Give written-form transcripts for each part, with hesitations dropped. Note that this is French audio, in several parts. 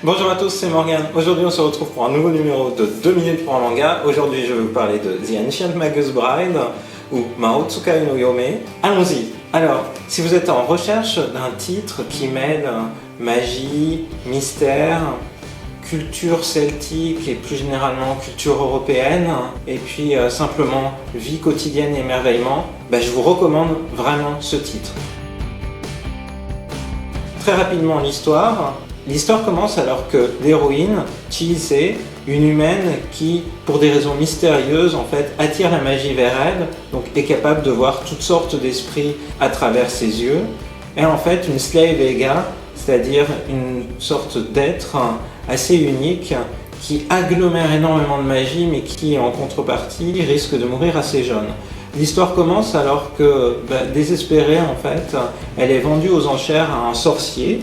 Bonjour à tous, c'est Morgan. Aujourd'hui on se retrouve pour un nouveau numéro de 2 minutes pour un manga. Aujourd'hui je vais vous parler de The Ancient Magus Bride ou Mao Tsukai no Yome. Allons-y. Alors, si vous êtes en recherche d'un titre qui mêle magie, mystère, culture celtique et plus généralement culture européenne et puis simplement vie quotidienne et émerveillement, je vous recommande vraiment ce titre. Très rapidement l'histoire. L'histoire commence alors que l'héroïne, Chise, une humaine qui, pour des raisons mystérieuses, en fait, attire la magie vers elle, donc est capable de voir toutes sortes d'esprits à travers ses yeux, est en fait une slave ega, c'est-à-dire une sorte d'être assez unique qui agglomère énormément de magie, mais qui, en contrepartie, risque de mourir assez jeune. L'histoire commence alors que, désespérée en fait, elle est vendue aux enchères à un sorcier,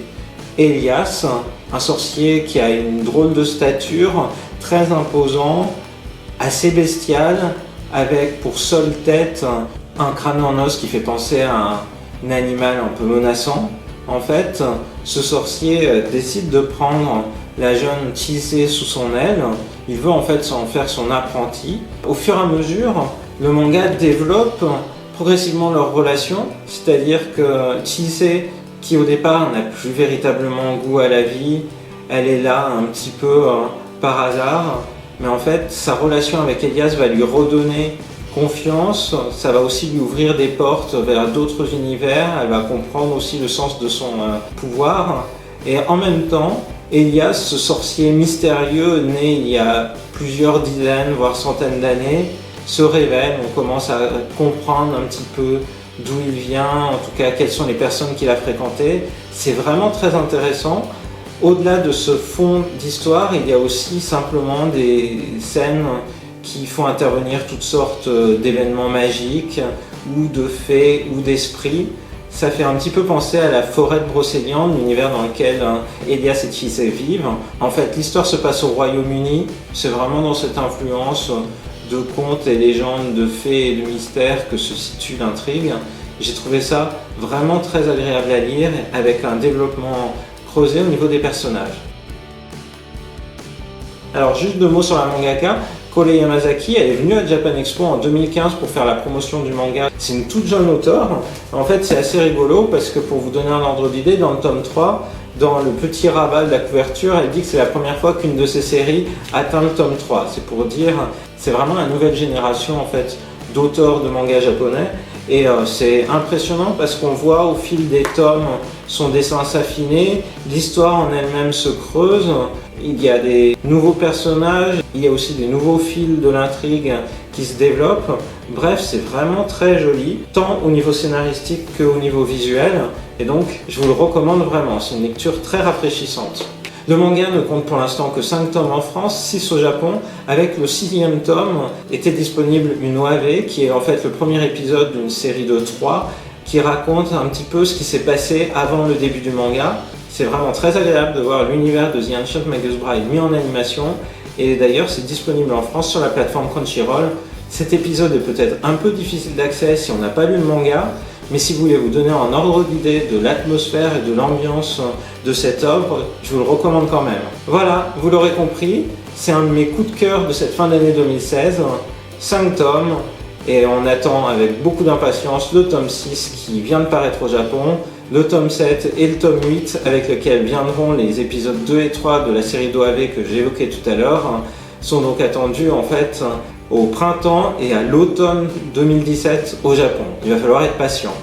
Elias, un sorcier qui a une drôle de stature, très imposant, assez bestial, avec pour seule tête un crâne en os qui fait penser à un animal un peu menaçant. En fait, ce sorcier décide de prendre la jeune Chise sous son aile. Il veut en fait s'en faire son apprenti. Au fur et à mesure, le manga développe progressivement leur relation, c'est-à-dire que Chise, qui au départ n'a plus véritablement goût à la vie, elle est là un petit peu par hasard, mais en fait sa relation avec Elias va lui redonner confiance, ça va aussi lui ouvrir des portes vers d'autres univers, elle va comprendre aussi le sens de son pouvoir, et en même temps, Elias, ce sorcier mystérieux né il y a plusieurs dizaines, voire centaines d'années, se révèle, on commence à comprendre un petit peu d'où il vient, en tout cas quelles sont les personnes qu'il a fréquentées. C'est vraiment très intéressant. Au-delà de ce fond d'histoire, il y a aussi simplement des scènes qui font intervenir toutes sortes d'événements magiques ou de fées ou d'esprits. Ça fait un petit peu penser à la forêt de Brocéliande, l'univers dans lequel Elias et Chise vivent. En fait, l'histoire se passe au Royaume-Uni, c'est vraiment dans cette influence de contes et légendes, de fées et de mystères que se situe l'intrigue. J'ai trouvé ça vraiment très agréable à lire, avec un développement creusé au niveau des personnages. Alors juste 2 mots sur la mangaka. Kole Yamazaki, elle est venue à Japan Expo en 2015 pour faire la promotion du manga. C'est une toute jeune auteure. En fait, c'est assez rigolo parce que pour vous donner un ordre d'idée, dans le tome 3, dans le petit rabat de la couverture, elle dit que c'est la première fois qu'une de ses séries atteint le tome 3. C'est pour dire, c'est vraiment la nouvelle génération en fait d'auteurs de manga japonais. Et c'est impressionnant parce qu'on voit au fil des tomes son dessin s'affiner, l'histoire en elle-même se creuse, il y a des nouveaux personnages, il y a aussi des nouveaux fils de l'intrigue qui se développent. Bref, c'est vraiment très joli, tant au niveau scénaristique qu'au niveau visuel, et donc je vous le recommande vraiment, c'est une lecture très rafraîchissante. Le manga ne compte pour l'instant que 5 tomes en France, 6 au Japon. Avec le 6e tome était disponible une OAV qui est en fait le premier épisode d'une série de 3 qui raconte un petit peu ce qui s'est passé avant le début du manga. C'est vraiment très agréable de voir l'univers de The Ancient Magus Bride mis en animation, et d'ailleurs c'est disponible en France sur la plateforme Crunchyroll. Cet épisode est peut-être un peu difficile d'accès si on n'a pas lu le manga, mais si vous voulez vous donner un ordre d'idée de l'atmosphère et de l'ambiance de cette œuvre, je vous le recommande quand même. Voilà, vous l'aurez compris, c'est un de mes coups de cœur de cette fin d'année 2016, 5 tomes, et on attend avec beaucoup d'impatience le tome 6 qui vient de paraître au Japon, le tome 7 et le tome 8 avec lequel viendront les épisodes 2 et 3 de la série d'OAV que j'évoquais tout à l'heure, sont donc attendus en fait au printemps et à l'automne 2017 au Japon. Il va falloir être patient.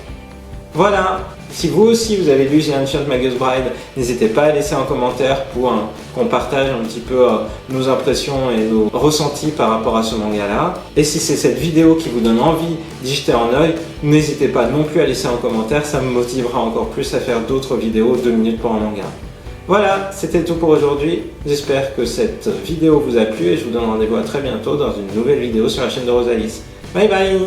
Voilà, si vous aussi vous avez lu The Ancient Magus Bride, n'hésitez pas à laisser un commentaire pour qu'on partage un petit peu nos impressions et nos ressentis par rapport à ce manga-là. Et si c'est cette vidéo qui vous donne envie d'y jeter un œil, n'hésitez pas non plus à laisser un commentaire, ça me motivera encore plus à faire d'autres vidéos 2 minutes pour un manga. Voilà, c'était tout pour aujourd'hui. J'espère que cette vidéo vous a plu et je vous donne rendez-vous à très bientôt dans une nouvelle vidéo sur la chaîne de Rosalis. Bye bye!